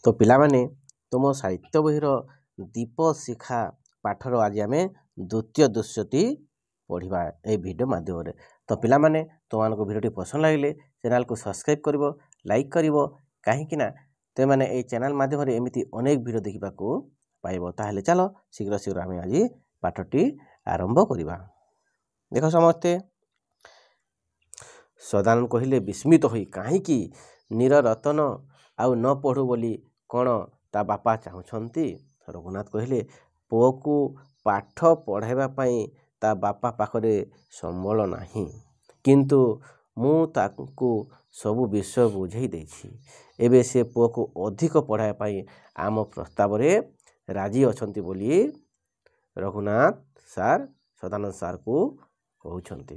तो पिलामाने तुम साहित्य बहीर दीप शिखा पाठर आज आम द्वितीय दृश्यटी पढ़ा ये वीडियो माध्यम। तो पिलामाने तुमको भिडियो पसंद लगे चैनल को सब्सक्राइब कर लाइक कर कहीं तुम मैंने ये चैनल माध्यम एमती अनेक वीडियो देखा पाइब। ताहले चलो शीघ्र शीघ्र आम आज पाठटी आरंभ करवा। देख समस्ते सदानंद कहले विस्मित होई कहीं नीर रतन आउ न पढ़ू बोली कौन ता बापा चाहूँगी। रघुनाथ कहले पुओ को पाठ पढ़ाइबा पई ता बापा पाखरे संबल नाही, किंतु मु ताकू सबु विषय बुझाई देछि। एबे से पुओ को अधिक पढ़ाइबा पई आम प्रस्ताव रे राजी अछंती बोली रघुनाथ सार सदानंद सार को कहउछंती।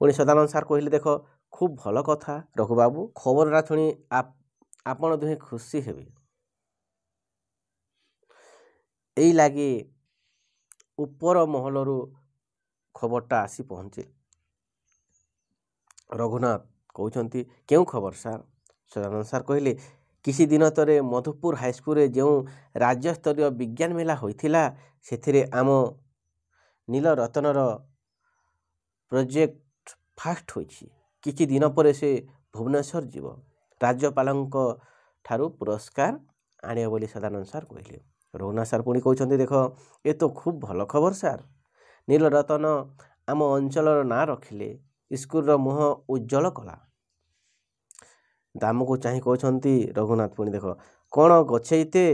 पुणी सदानंद सार कहले देख खूब भल कथा रघु बाबू, खबरटा शुणी आपण दुहे खुशी हेबे। एई लागे ऊपर महलरू खबरटा आसी पहुँचे। रघुनाथ कहउछंती केउ खबर सार? सदानंद सार कहले किसी दिन तरे मधुपुर हाईस्कूल रे जो राज्य स्तरीय विज्ञान मेला होइथिला सेथिरे आम नील रतनर प्रोजेक्ट फास्ट होइछि। किछि दिन पर से भुवनेश्वर जीव राज्यपालंक ठारू पुरस्कार आने बोली सदानंद सार कहले। रघुनाथ सार पुणी कहउछंती देख ये तो खूब भल खबर सार। नील रतन आम अंचलर ना रखिले स्कूल रो मुह उज्जवल कला। दाम को चाह कहउछंती रघुनाथ पुणी देख कौन गछेइते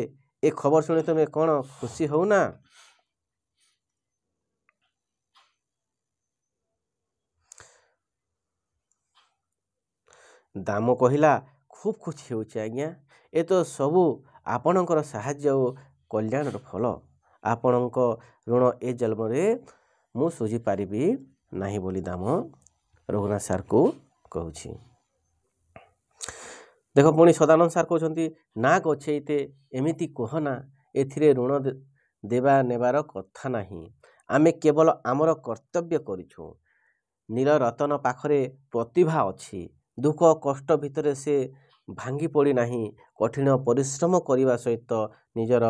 ए खबर शुणी तुम कौन खुशी हो ना? दाम कहला खूब खुशी होछि आज्ञा, ए तो सबू आपणकर साहाय्य और कल्याणर फल। आपणक ऋण ए जन्म रे मु सुझी पारिबी नाही बोली दाम रघुनाथ सार को कहूछि। देख पुणी सदानंद सार कहउछंती ना गछेइते एमिति कहना, एथिरे ऋण देवा नेबार कथा नाही। आमे केवल आमर कर्तव्य करिछु। नील रतन पाखरे प्रतिभा अछि। दुख कष्ट भितरे से भांगी पड़ी नाही, कठिन परिश्रम करने सहित निजर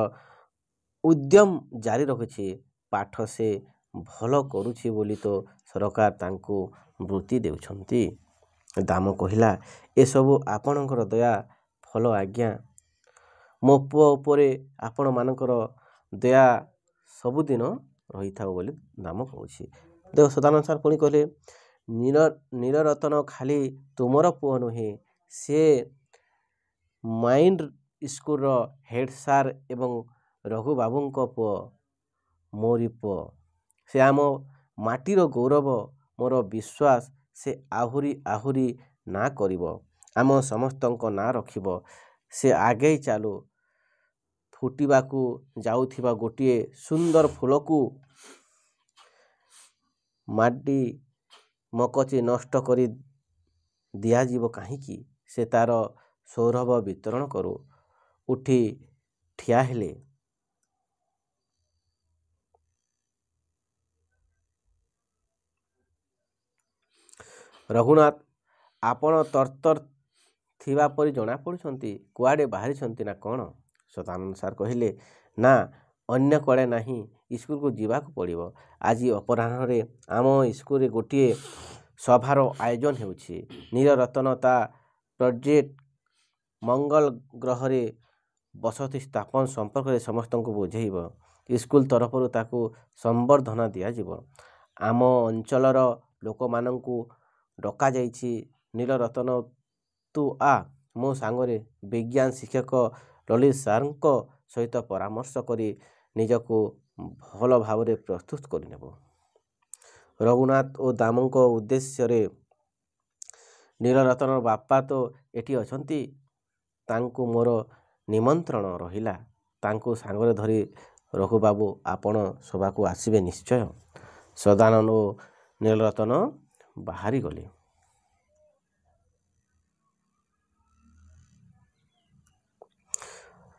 उद्यम जारी रखिछि। पाठ से भल करुछि बोली तो सरकार तांको वृत्ति देउछंती। दाम कहला ए सबु आपणकर दया फल आज्ञा। मो पुओ उपरे आपण मानकर दया सबुदिन रही थाउ बोली दाम कहूछि। देख सदानंद सार पुणी कहले नील रतन खाली तुमर पुओ नुहे, से माइंड स्कूल रो हेड सार एवं रघु बाबूंको पुओ मोरी पुओ। से आम माटीर गौरव। मोर विश्वास से आहुरी आहुरी ना करिवो, आम समस्तंको ना रखिवो। से आगे चालू फुटिबाकू जाउथिबा गोटिए सुंदर फूलकू माडी मकची नष्ट करी दिया जीव काहींकी। से तार सौरभ वितरण करू। उठी ठिया हेले रघुनाथ आपण तरतर थिबा परी जଣା पड़ुछंती, कुआडे बाहरी छंती ना कौन? सदानंद सार कहले ना अन्य कुआडे नाही, स्कूल को जीवाक पड़िबो। आज अपराह्न रे आम स्कूल रे गोटिए सभार आयोजन हेउछि। नील रतन ता प्रोजेक्ट मंगल ग्रह रे बसति स्थापन संपर्क रे समस्त को बुझेइब। स्कूल तरफरु ताकू संबर्धना दिया जीव। आम अंचलर लोक माननकू डका जाइछि। नील रतन तू आ मो सांगरे विज्ञान शिक्षक ललित सारंको सहित परामर्श करी निजको भल भाव रे प्रस्तुत करिनेबो। रघुनाथ और दामको उद्देश्य रे नील रतन बापा तो एटी अछंती, तांकू मोर निमंत्रण रहिला। तांकू सांगरे धरी रघु बाबू आपण सभा को आसीबे निश्चय। सदानंद और नील रतन बाहरी गले।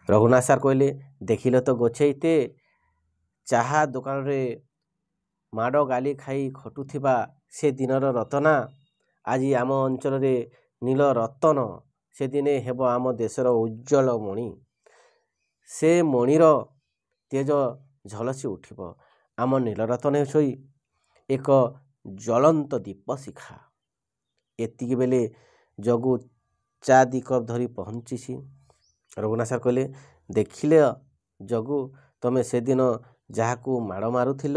रघुनाथ सार कहले देखिल तो गछेइते चाहा दुकान रे माड़ गाली खाई खटुथिबा से दिनर रतना आज आम अंचल रे नील रतन ସେଦିନେ ହେବ ଆମ ଦେଶର ଉଜ୍ଜଳ ମଣି। ସେ ମଣିର ତେଜ ଝଲସି ଉଠିବ। ଆମ ନୀଳରତନ ହୋଇ ଏକ ଜ୍ୱଳନ୍ତ ଦୀପ ଶିଖା। ଏତିକି ବେଳେ ଜଗୁ ଚା ଦି କପ୍ ଧରି ପହଞ୍ଚିଛି। ରଘୁନାଥ ସାର୍ କହିଲେ, ଦେଖିଲେ ଜଗୁ, ତମେ ସେଦିନ ଯାହାକୁ ମାଡ଼ ମାରୁଥିଲ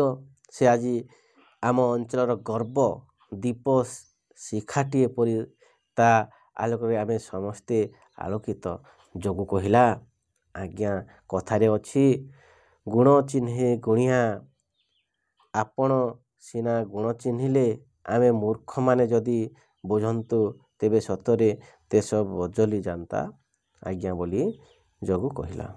ସେ ଆଜି ଆମ ଅଞ୍ଚଳର ଗର୍ବ, ଦୀପ ଶିଖାଟିଏ ପରି ତା ଆଲୋକରେ ଆମେ ସମସ୍ତେ ଆଲୋକିତ। ଜଗୁ କହିଲା, ଆଜ୍ଞା, କଥାରେ ଅଛି ଗୁଣ ଚିହ୍ନେ ଗୁଣିଆ। ଆପଣ ସିନା ଗୁଣ ଚିହ୍ନିଲେ, ଆମେ ମୂର୍ଖମାନେ ଯଦି ବୁଝନ୍ତୁ ତେବେ ସତରେ ଦେଶ ବଦଳି ଯାଆନ୍ତା ଆଜ୍ଞା ବୋଲି ଜଗୁ କହିଲା।